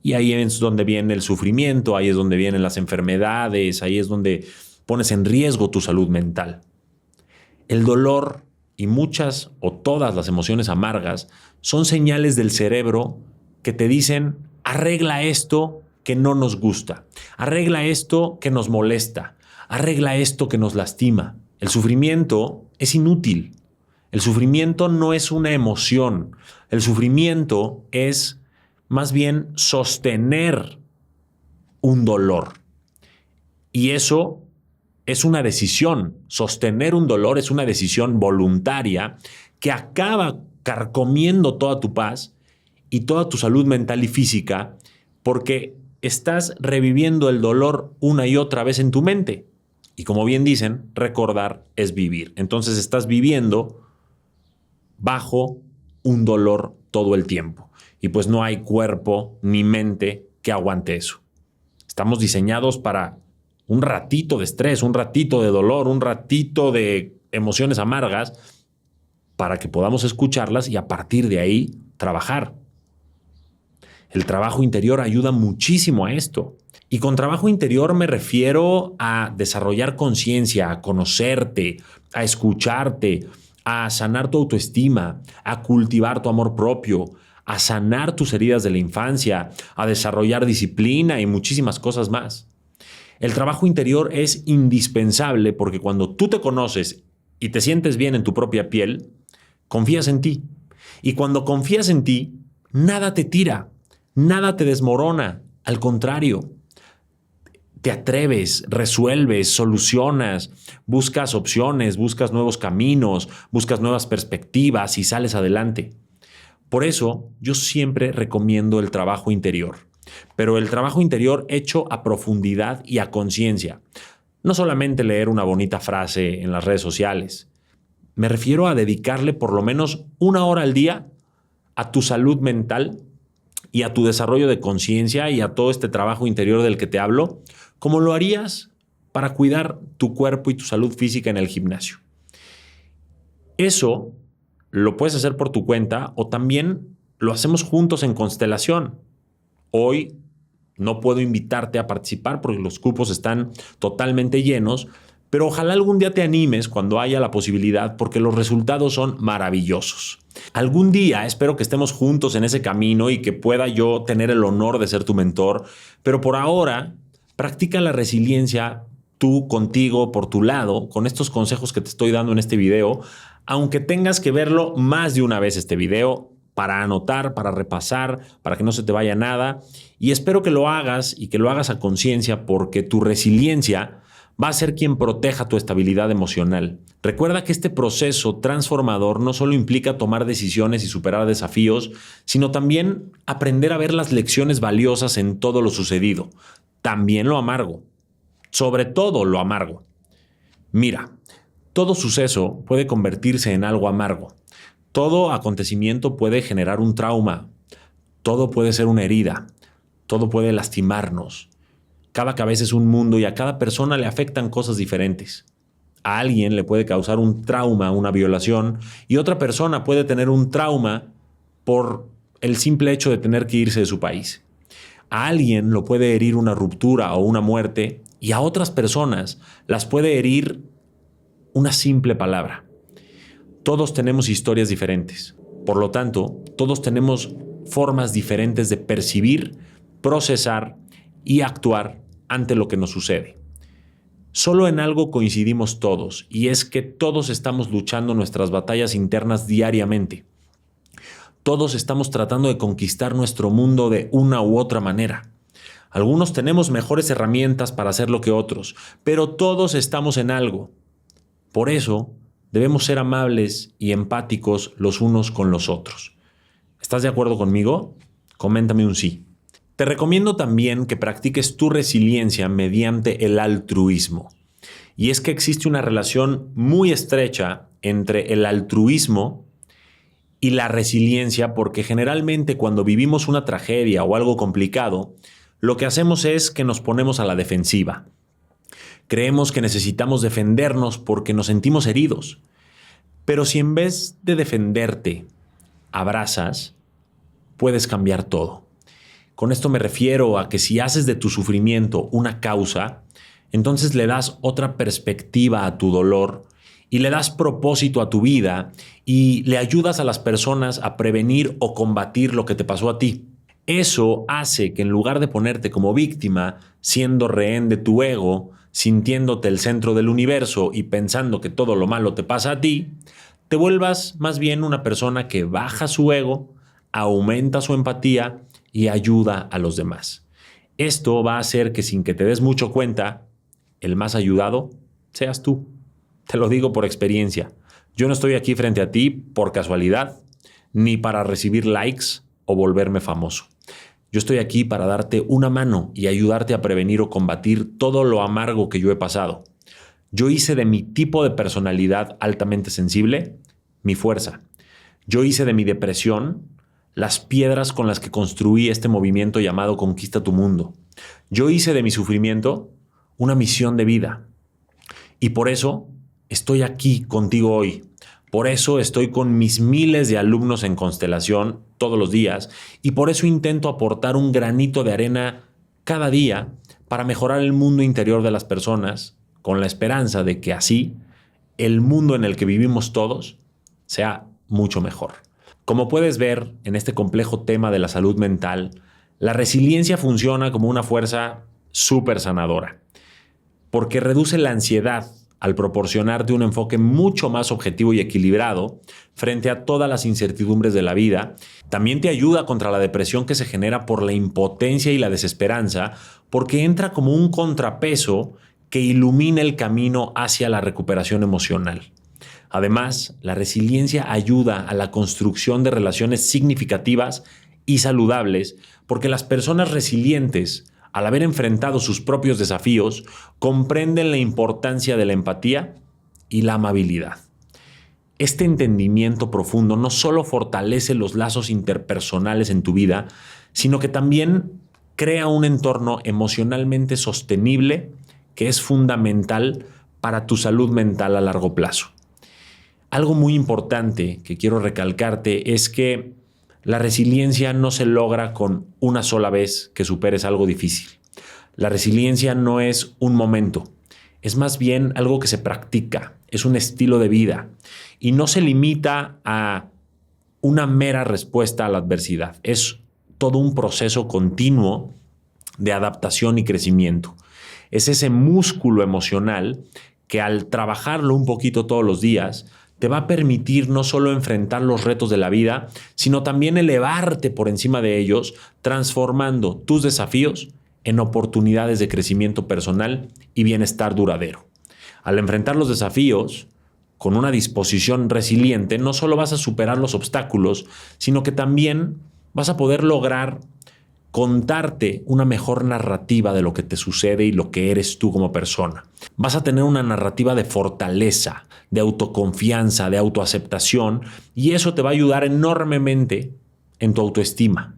Y ahí es donde viene el sufrimiento, ahí es donde vienen las enfermedades, ahí es donde pones en riesgo tu salud mental. El dolor y muchas o todas las emociones amargas son señales del cerebro que te dicen, arregla esto que no nos gusta, arregla esto que nos molesta, arregla esto que nos lastima. El sufrimiento es inútil. El sufrimiento no es una emoción. El sufrimiento es más bien sostener un dolor. Y eso es una decisión. Sostener un dolor es una decisión voluntaria que acaba carcomiendo toda tu paz y toda tu salud mental y física porque estás reviviendo el dolor una y otra vez en tu mente. Y como bien dicen, recordar es vivir. Entonces estás viviendo bajo un dolor todo el tiempo. Y pues no hay cuerpo ni mente que aguante eso. Estamos diseñados para un ratito de estrés, un ratito de dolor, un ratito de emociones amargas para que podamos escucharlas y a partir de ahí trabajar. El trabajo interior ayuda muchísimo a esto. Y con trabajo interior me refiero a desarrollar conciencia, a conocerte, a escucharte, a sanar tu autoestima, a cultivar tu amor propio, a sanar tus heridas de la infancia, a desarrollar disciplina y muchísimas cosas más. El trabajo interior es indispensable porque cuando tú te conoces y te sientes bien en tu propia piel, confías en ti. Y cuando confías en ti, nada te tira, nada te desmorona. Al contrario, te atreves, resuelves, solucionas, buscas opciones, buscas nuevos caminos, buscas nuevas perspectivas y sales adelante. Por eso, yo siempre recomiendo el trabajo interior, pero el trabajo interior hecho a profundidad y a conciencia. No solamente leer una bonita frase en las redes sociales. Me refiero a dedicarle por lo menos 1 hora al día a tu salud mental y a tu desarrollo de conciencia y a todo este trabajo interior del que te hablo, como lo harías para cuidar tu cuerpo y tu salud física en el gimnasio. Eso lo puedes hacer por tu cuenta o también lo hacemos juntos en Constelación. Hoy no puedo invitarte a participar porque los cupos están totalmente llenos, pero ojalá algún día te animes cuando haya la posibilidad porque los resultados son maravillosos. Algún día espero que estemos juntos en ese camino y que pueda yo tener el honor de ser tu mentor, pero por ahora practica la resiliencia tú contigo, por tu lado, con estos consejos que te estoy dando en este video, aunque tengas que verlo más de una vez este video para anotar, para repasar, para que no se te vaya nada. Y espero que lo hagas y que lo hagas a conciencia porque tu resiliencia Va a ser quien proteja tu estabilidad emocional. Recuerda que este proceso transformador no solo implica tomar decisiones y superar desafíos, sino también aprender a ver las lecciones valiosas en todo lo sucedido. También lo amargo. Sobre todo lo amargo. Mira, todo suceso puede convertirse en algo amargo. Todo acontecimiento puede generar un trauma. Todo puede ser una herida. Todo puede lastimarnos. Cada cabeza es un mundo y a cada persona le afectan cosas diferentes. A alguien le puede causar un trauma, una violación, y otra persona puede tener un trauma por el simple hecho de tener que irse de su país. A alguien lo puede herir una ruptura o una muerte, y a otras personas las puede herir una simple palabra. Todos tenemos historias diferentes. Por lo tanto, todos tenemos formas diferentes de percibir, procesar y actuar ante lo que nos sucede. Solo en algo coincidimos todos, y es que todos estamos luchando nuestras batallas internas diariamente. Todos estamos tratando de conquistar nuestro mundo de una u otra manera. Algunos tenemos mejores herramientas para hacerlo que otros, pero todos estamos en algo. Por eso, debemos ser amables y empáticos los unos con los otros. ¿Estás de acuerdo conmigo? Coméntame un sí. Te recomiendo también que practiques tu resiliencia mediante el altruismo. Y es que existe una relación muy estrecha entre el altruismo y la resiliencia, porque generalmente cuando vivimos una tragedia o algo complicado, lo que hacemos es que nos ponemos a la defensiva. Creemos que necesitamos defendernos porque nos sentimos heridos. Pero si en vez de defenderte, abrazas, puedes cambiar todo. Con esto me refiero a que si haces de tu sufrimiento una causa, entonces le das otra perspectiva a tu dolor y le das propósito a tu vida y le ayudas a las personas a prevenir o combatir lo que te pasó a ti. Eso hace que en lugar de ponerte como víctima, siendo rehén de tu ego, sintiéndote el centro del universo y pensando que todo lo malo te pasa a ti, te vuelvas más bien una persona que baja su ego, aumenta su empatía y ayuda a los demás. Esto va a hacer que sin que te des mucho cuenta, el más ayudado seas tú. Te lo digo por experiencia. Yo no estoy aquí frente a ti por casualidad, ni para recibir likes o volverme famoso. Yo estoy aquí para darte una mano y ayudarte a prevenir o combatir todo lo amargo que yo he pasado. Yo hice de mi tipo de personalidad altamente sensible mi fuerza. Yo hice de mi depresión las piedras con las que construí este movimiento llamado Conquista tu Mundo. Yo hice de mi sufrimiento una misión de vida. Y por eso estoy aquí contigo hoy. Por eso estoy con mis miles de alumnos en Constelación todos los días. Y por eso intento aportar un granito de arena cada día para mejorar el mundo interior de las personas, con la esperanza de que así el mundo en el que vivimos todos sea mucho mejor. Como puedes ver en este complejo tema de la salud mental, la resiliencia funciona como una fuerza súper sanadora, porque reduce la ansiedad al proporcionarte un enfoque mucho más objetivo y equilibrado frente a todas las incertidumbres de la vida. También te ayuda contra la depresión que se genera por la impotencia y la desesperanza, porque entra como un contrapeso que ilumina el camino hacia la recuperación emocional. Además, la resiliencia ayuda a la construcción de relaciones significativas y saludables, porque las personas resilientes, al haber enfrentado sus propios desafíos, comprenden la importancia de la empatía y la amabilidad. Este entendimiento profundo no solo fortalece los lazos interpersonales en tu vida, sino que también crea un entorno emocionalmente sostenible que es fundamental para tu salud mental a largo plazo. Algo muy importante que quiero recalcarte es que la resiliencia no se logra con una sola vez que superes algo difícil. La resiliencia no es un momento, es más bien algo que se practica, es un estilo de vida y no se limita a una mera respuesta a la adversidad. Es todo un proceso continuo de adaptación y crecimiento. Es ese músculo emocional que al trabajarlo un poquito todos los días te va a permitir no solo enfrentar los retos de la vida, sino también elevarte por encima de ellos, transformando tus desafíos en oportunidades de crecimiento personal y bienestar duradero. Al enfrentar los desafíos con una disposición resiliente, no solo vas a superar los obstáculos, sino que también vas a poder lograr contarte una mejor narrativa de lo que te sucede y lo que eres tú como persona. Vas a tener una narrativa de fortaleza, de autoconfianza, de autoaceptación, y eso te va a ayudar enormemente en tu autoestima.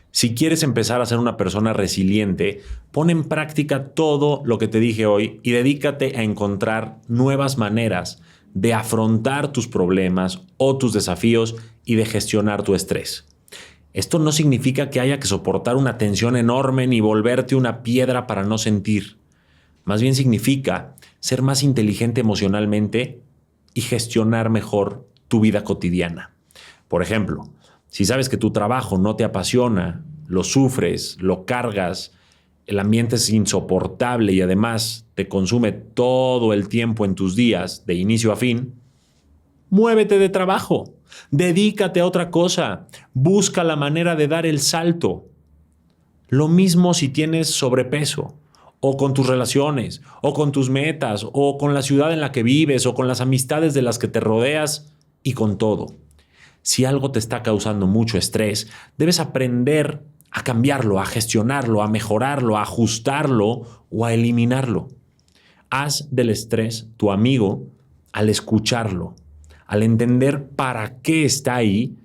Si quieres empezar a ser una persona resiliente, pon en práctica todo lo que te dije hoy y dedícate a encontrar nuevas maneras de afrontar tus problemas o tus desafíos y de gestionar tu estrés. Esto no significa que haya que soportar una tensión enorme ni volverte una piedra para no sentir. Más bien significa ser más inteligente emocionalmente y gestionar mejor tu vida cotidiana. Por ejemplo, si sabes que tu trabajo no te apasiona, lo sufres, lo cargas, el ambiente es insoportable y además te consume todo el tiempo en tus días, de inicio a fin, muévete de trabajo, dedícate a otra cosa, busca la manera de dar el salto. Lo mismo si tienes sobrepeso, o con tus relaciones, o con tus metas, o con la ciudad en la que vives, o con las amistades de las que te rodeas, y con todo. Si algo te está causando mucho estrés, debes aprender a cambiarlo, a gestionarlo, a mejorarlo, a ajustarlo o a eliminarlo. Haz del estrés tu amigo al escucharlo, al entender para qué está ahí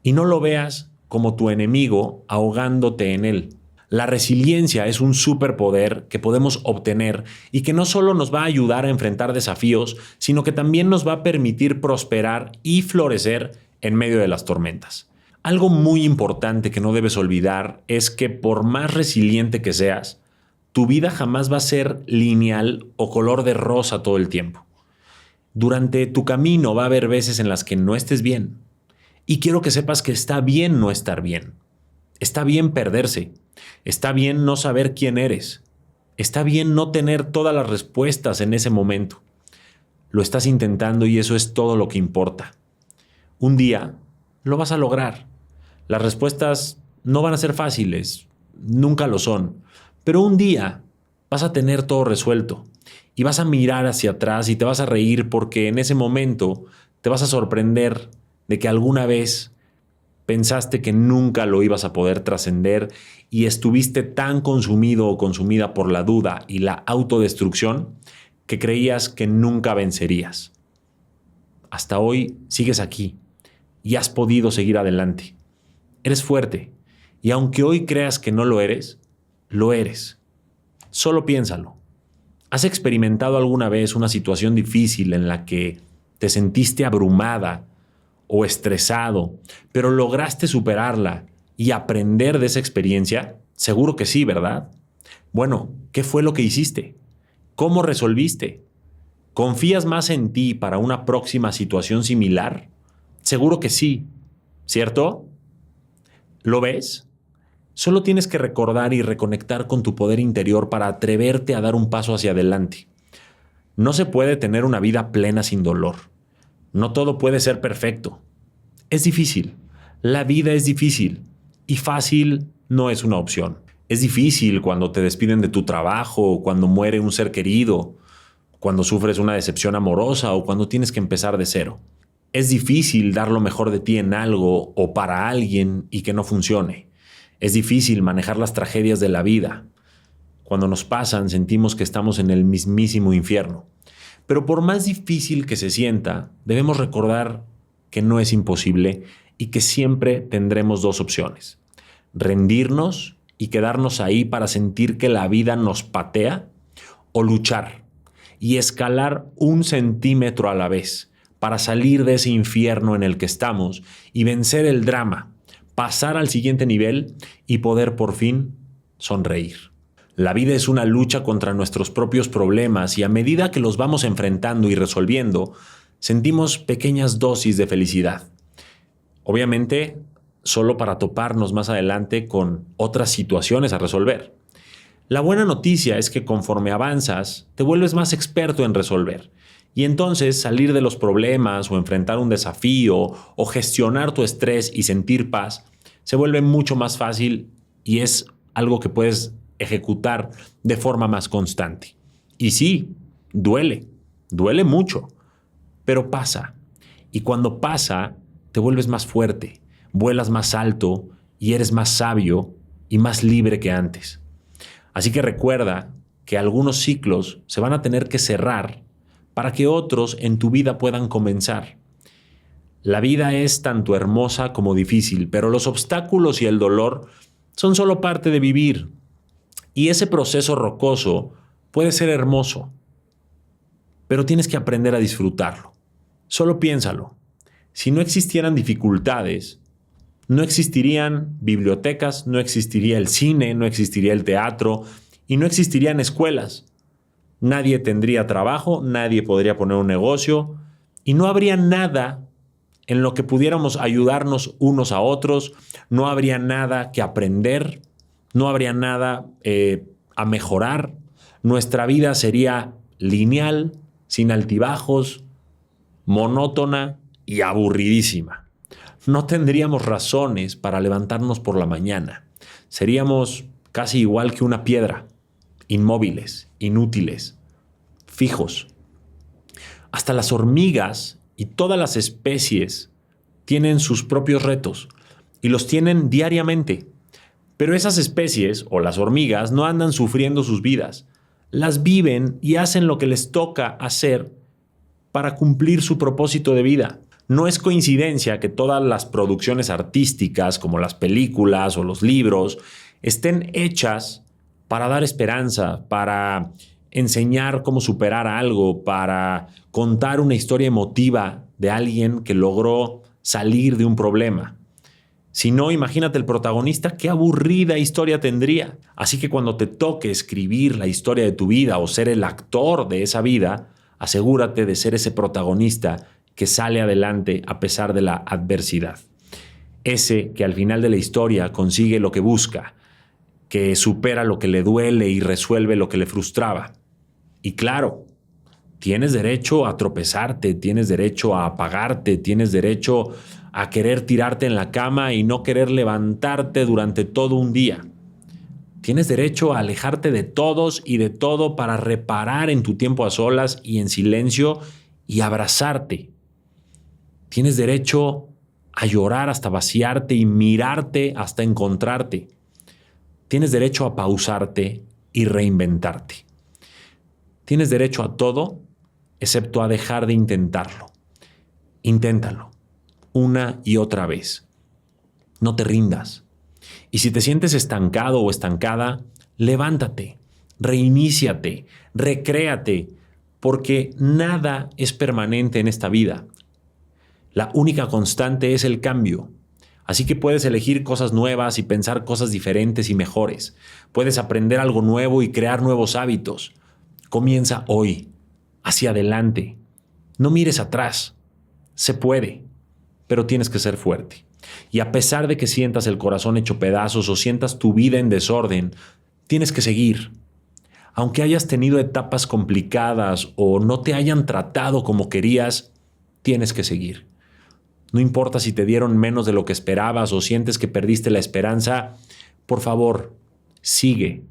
y no lo veas como tu enemigo ahogándote en él. La resiliencia es un superpoder que podemos obtener y que no solo nos va a ayudar a enfrentar desafíos, sino que también nos va a permitir prosperar y florecer en medio de las tormentas. Algo muy importante que no debes olvidar es que por más resiliente que seas, tu vida jamás va a ser lineal o color de rosa todo el tiempo. Durante tu camino va a haber veces en las que no estés bien. Y quiero que sepas que está bien no estar bien. Está bien perderse. Está bien no saber quién eres. Está bien no tener todas las respuestas en ese momento. Lo estás intentando y eso es todo lo que importa. Un día lo vas a lograr. Las respuestas no van a ser fáciles, nunca lo son, pero un día vas a tener todo resuelto y vas a mirar hacia atrás y te vas a reír porque en ese momento te vas a sorprender de que alguna vez pensaste que nunca lo ibas a poder trascender y estuviste tan consumido o consumida por la duda y la autodestrucción que creías que nunca vencerías. Hasta hoy sigues aquí y has podido seguir adelante. Eres fuerte y aunque hoy creas que no lo eres, lo eres. Solo piénsalo. ¿Has experimentado alguna vez una situación difícil en la que te sentiste abrumada o estresado, pero lograste superarla y aprender de esa experiencia? Seguro que sí, ¿verdad? Bueno, ¿qué fue lo que hiciste? ¿Cómo resolviste? ¿Confías más en ti para una próxima situación similar? Seguro que sí, ¿cierto? ¿Lo ves? Solo tienes que recordar y reconectar con tu poder interior para atreverte a dar un paso hacia adelante. No se puede tener una vida plena sin dolor. No todo puede ser perfecto. Es difícil. La vida es difícil. Y fácil no es una opción. Es difícil cuando te despiden de tu trabajo, cuando muere un ser querido, cuando sufres una decepción amorosa o cuando tienes que empezar de cero. Es difícil dar lo mejor de ti en algo o para alguien y que no funcione. Es difícil manejar las tragedias de la vida. Cuando nos pasan, sentimos que estamos en el mismísimo infierno. Pero por más difícil que se sienta, debemos recordar que no es imposible y que siempre tendremos dos opciones: rendirnos y quedarnos ahí para sentir que la vida nos patea, o luchar y escalar 1 centímetro a la vez para salir de ese infierno en el que estamos y vencer el drama, pasar al siguiente nivel y poder por fin sonreír. La vida es una lucha contra nuestros propios problemas y a medida que los vamos enfrentando y resolviendo, sentimos pequeñas dosis de felicidad. Obviamente, solo para toparnos más adelante con otras situaciones a resolver. La buena noticia es que conforme avanzas, te vuelves más experto en resolver. Y entonces salir de los problemas o enfrentar un desafío o gestionar tu estrés y sentir paz se vuelve mucho más fácil y es algo que puedes ejecutar de forma más constante. Y sí, duele mucho, pero pasa. Y cuando pasa, te vuelves más fuerte, vuelas más alto y eres más sabio y más libre que antes. Así que recuerda que algunos ciclos se van a tener que cerrar para que otros en tu vida puedan comenzar. La vida es tanto hermosa como difícil, pero los obstáculos y el dolor son solo parte de vivir. Y ese proceso rocoso puede ser hermoso, pero tienes que aprender a disfrutarlo. Solo piénsalo. Si no existieran dificultades, no existirían bibliotecas, no existiría el cine, no existiría el teatro y no existirían escuelas. Nadie tendría trabajo, nadie podría poner un negocio y no habría nada en lo que pudiéramos ayudarnos unos a otros, no habría nada que aprender, no habría nada a mejorar. Nuestra vida sería lineal, sin altibajos, monótona y aburridísima. No tendríamos razones para levantarnos por la mañana. Seríamos casi igual que una piedra, inmóviles, inútiles, fijos. Hasta las hormigas y todas las especies tienen sus propios retos y los tienen diariamente. Pero esas especies o las hormigas no andan sufriendo sus vidas. Las viven y hacen lo que les toca hacer para cumplir su propósito de vida. No es coincidencia que todas las producciones artísticas, como las películas o los libros, estén hechas para dar esperanza, para enseñar cómo superar algo, para contar una historia emotiva de alguien que logró salir de un problema. Si no, imagínate el protagonista, qué aburrida historia tendría. Así que cuando te toque escribir la historia de tu vida o ser el actor de esa vida, asegúrate de ser ese protagonista que sale adelante a pesar de la adversidad. Ese que al final de la historia consigue lo que busca, que supera lo que le duele y resuelve lo que le frustraba. Y claro, tienes derecho a tropezarte, tienes derecho a apagarte, tienes derecho a querer tirarte en la cama y no querer levantarte durante todo un día. Tienes derecho a alejarte de todos y de todo para reparar en tu tiempo a solas y en silencio y abrazarte. Tienes derecho a llorar hasta vaciarte y mirarte hasta encontrarte. Tienes derecho a pausarte y reinventarte. Tienes derecho a todo, excepto a dejar de intentarlo. Inténtalo, una y otra vez. No te rindas. Y si te sientes estancado o estancada, levántate, reiníciate, recréate, porque nada es permanente en esta vida. La única constante es el cambio. Así que puedes elegir cosas nuevas y pensar cosas diferentes y mejores. Puedes aprender algo nuevo y crear nuevos hábitos. Comienza hoy, hacia adelante. No mires atrás. Se puede, pero tienes que ser fuerte. Y a pesar de que sientas el corazón hecho pedazos o sientas tu vida en desorden, tienes que seguir. Aunque hayas tenido etapas complicadas o no te hayan tratado como querías, tienes que seguir. No importa si te dieron menos de lo que esperabas o sientes que perdiste la esperanza, por favor, sigue.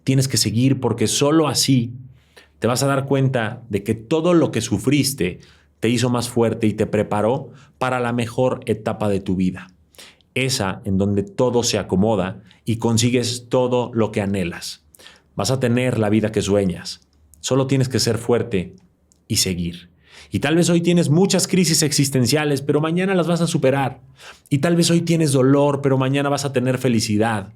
Tienes que seguir porque solo así te vas a dar cuenta de que todo lo que sufriste te hizo más fuerte y te preparó para la mejor etapa de tu vida. Esa en donde todo se acomoda y consigues todo lo que anhelas. Vas a tener la vida que sueñas. Solo tienes que ser fuerte y seguir. Y tal vez hoy tienes muchas crisis existenciales, pero mañana las vas a superar. Y tal vez hoy tienes dolor, pero mañana vas a tener felicidad.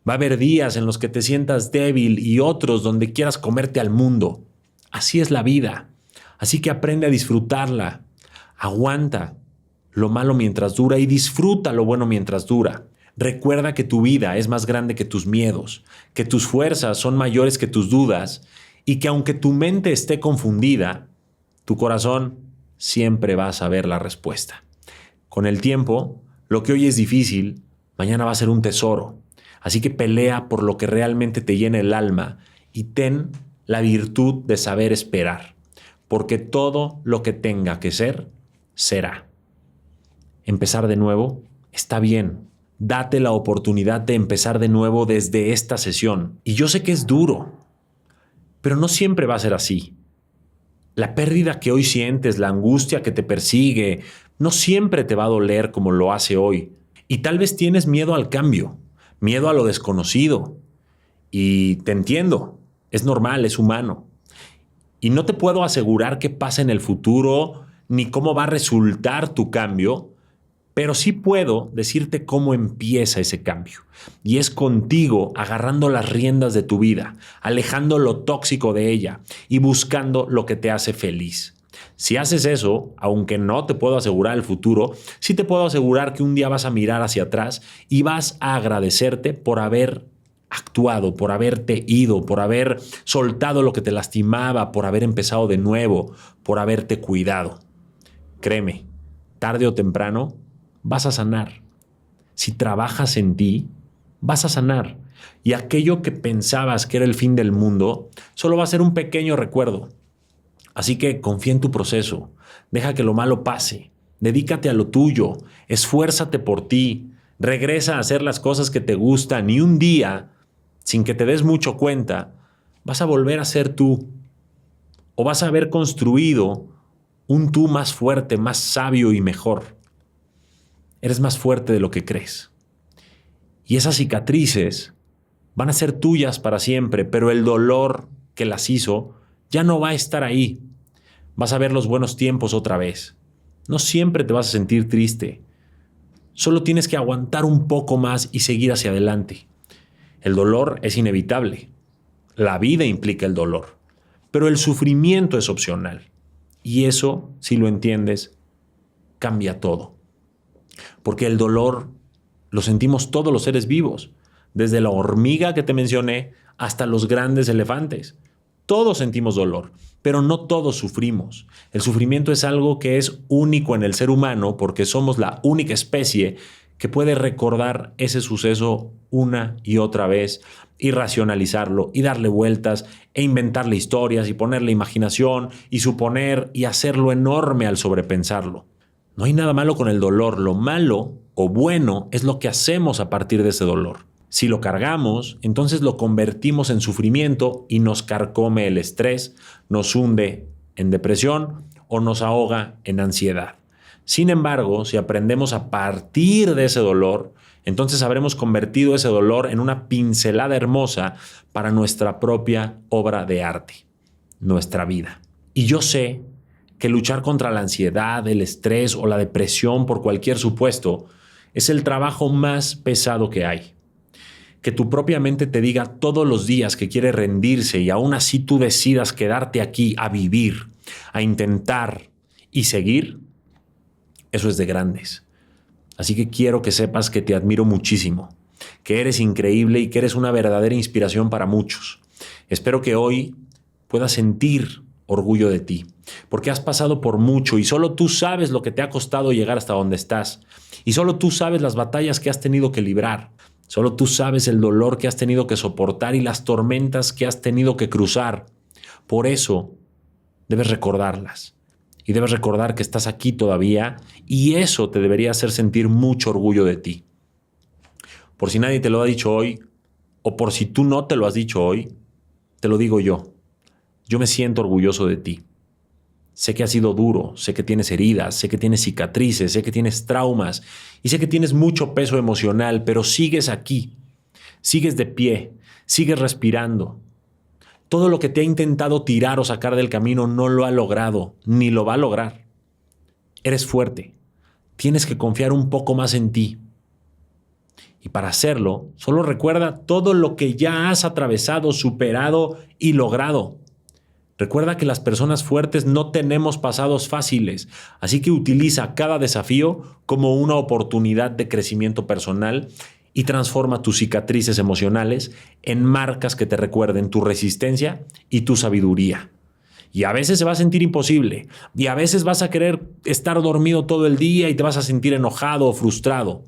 Va a haber días en los que te sientas débil y otros donde quieras comerte al mundo. Así es la vida. Así que aprende a disfrutarla. Aguanta lo malo mientras dura y disfruta lo bueno mientras dura. Recuerda que tu vida es más grande que tus miedos, que tus fuerzas son mayores que tus dudas y que aunque tu mente esté confundida, tu corazón siempre va a saber la respuesta. Con el tiempo, lo que hoy es difícil, mañana va a ser un tesoro. Así que pelea por lo que realmente te llena el alma y ten la virtud de saber esperar, porque todo lo que tenga que ser, será. Empezar de nuevo está bien, Date la oportunidad de empezar de nuevo desde esta sesión. Y yo sé que es duro, pero no siempre va a ser así. La pérdida que hoy sientes, la angustia que te persigue, no siempre te va a doler como lo hace hoy. Y tal vez tienes miedo al cambio, miedo a lo desconocido. Y te entiendo, es normal, es humano. Y no te puedo asegurar qué pasa en el futuro ni cómo va a resultar tu cambio, pero sí puedo decirte cómo empieza ese cambio. Y es contigo agarrando las riendas de tu vida, alejando lo tóxico de ella y buscando lo que te hace feliz. Si haces eso, aunque no te puedo asegurar el futuro, sí te puedo asegurar que un día vas a mirar hacia atrás y vas a agradecerte por haber actuado, por haberte ido, por haber soltado lo que te lastimaba, por haber empezado de nuevo, por haberte cuidado. Créeme, tarde o temprano vas a sanar. Si trabajas en ti, vas a sanar. Y aquello que pensabas que era el fin del mundo, solo va a ser un pequeño recuerdo. Así que confía en tu proceso, deja que lo malo pase, dedícate a lo tuyo, esfuérzate por ti, regresa a hacer las cosas que te gustan y un día, sin que te des mucho cuenta, vas a volver a ser tú. O vas a haber construido un tú más fuerte, más sabio y mejor. Eres más fuerte de lo que crees. Y esas cicatrices van a ser tuyas para siempre, pero el dolor que las hizo ya no va a estar ahí. Vas a ver los buenos tiempos otra vez. No siempre te vas a sentir triste. Solo tienes que aguantar un poco más y seguir hacia adelante. El dolor es inevitable. La vida implica el dolor. Pero el sufrimiento es opcional. Y eso, si lo entiendes, cambia todo. Porque el dolor lo sentimos todos los seres vivos. Desde la hormiga que te mencioné hasta los grandes elefantes. Todos sentimos dolor, pero no todos sufrimos. El sufrimiento es algo que es único en el ser humano porque somos la única especie que puede recordar ese suceso una y otra vez y racionalizarlo y darle vueltas e inventarle historias y ponerle imaginación y suponer y hacerlo enorme al sobrepensarlo. No hay nada malo con el dolor. Lo malo o bueno es lo que hacemos a partir de ese dolor. Si lo cargamos, entonces lo convertimos en sufrimiento y nos carcome el estrés, nos hunde en depresión o nos ahoga en ansiedad. Sin embargo, si aprendemos a partir de ese dolor, entonces habremos convertido ese dolor en una pincelada hermosa para nuestra propia obra de arte, nuestra vida. Y yo sé que luchar contra la ansiedad, el estrés o la depresión por cualquier supuesto es el trabajo más pesado que hay. Que tu propia mente te diga todos los días que quiere rendirse y aún así tú decidas quedarte aquí a vivir, a intentar y seguir, eso es de grandes. Así que quiero que sepas que te admiro muchísimo, que eres increíble y que eres una verdadera inspiración para muchos. Espero que hoy puedas sentir orgullo de ti, porque has pasado por mucho y solo tú sabes lo que te ha costado llegar hasta donde estás. Y solo tú sabes las batallas que has tenido que librar. Solo tú sabes el dolor que has tenido que soportar y las tormentas que has tenido que cruzar. Por eso debes recordarlas. Y debes recordar que estás aquí todavía y eso te debería hacer sentir mucho orgullo de ti. Por si nadie te lo ha dicho hoy, o por si tú no te lo has dicho hoy, te lo digo yo. Yo me siento orgulloso de ti. Sé que has sido duro, sé que tienes heridas, sé que tienes cicatrices, sé que tienes traumas y sé que tienes mucho peso emocional, pero sigues aquí, sigues de pie, sigues respirando. Todo lo que te ha intentado tirar o sacar del camino no lo ha logrado, ni lo va a lograr. Eres fuerte, tienes que confiar un poco más en ti. Y para hacerlo, solo recuerda todo lo que ya has atravesado, superado y logrado. Recuerda que las personas fuertes no tenemos pasados fáciles, así que utiliza cada desafío como una oportunidad de crecimiento personal y transforma tus cicatrices emocionales en marcas que te recuerden tu resistencia y tu sabiduría. Y a veces se va a sentir imposible, y a veces vas a querer estar dormido todo el día y te vas a sentir enojado o frustrado.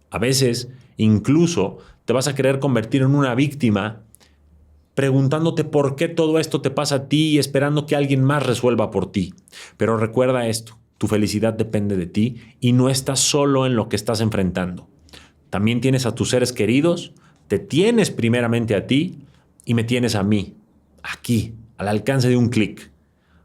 A veces, incluso, te vas a querer convertir en una víctima preguntándote por qué todo esto te pasa a ti y esperando que alguien más resuelva por ti. Pero recuerda esto, tu felicidad depende de ti y no estás solo en lo que estás enfrentando. También tienes a tus seres queridos, te tienes primeramente a ti y me tienes a mí, aquí, al alcance de un clic.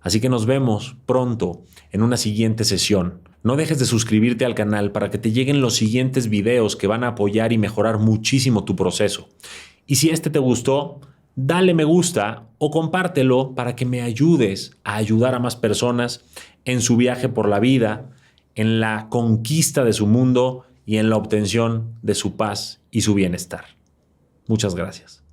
Así que nos vemos pronto en una siguiente sesión. No dejes de suscribirte al canal para que te lleguen los siguientes videos que van a apoyar y mejorar muchísimo tu proceso. Y si este te gustó, dale me gusta o compártelo para que me ayudes a ayudar a más personas en su viaje por la vida, en la conquista de su mundo y en la obtención de su paz y su bienestar. Muchas gracias.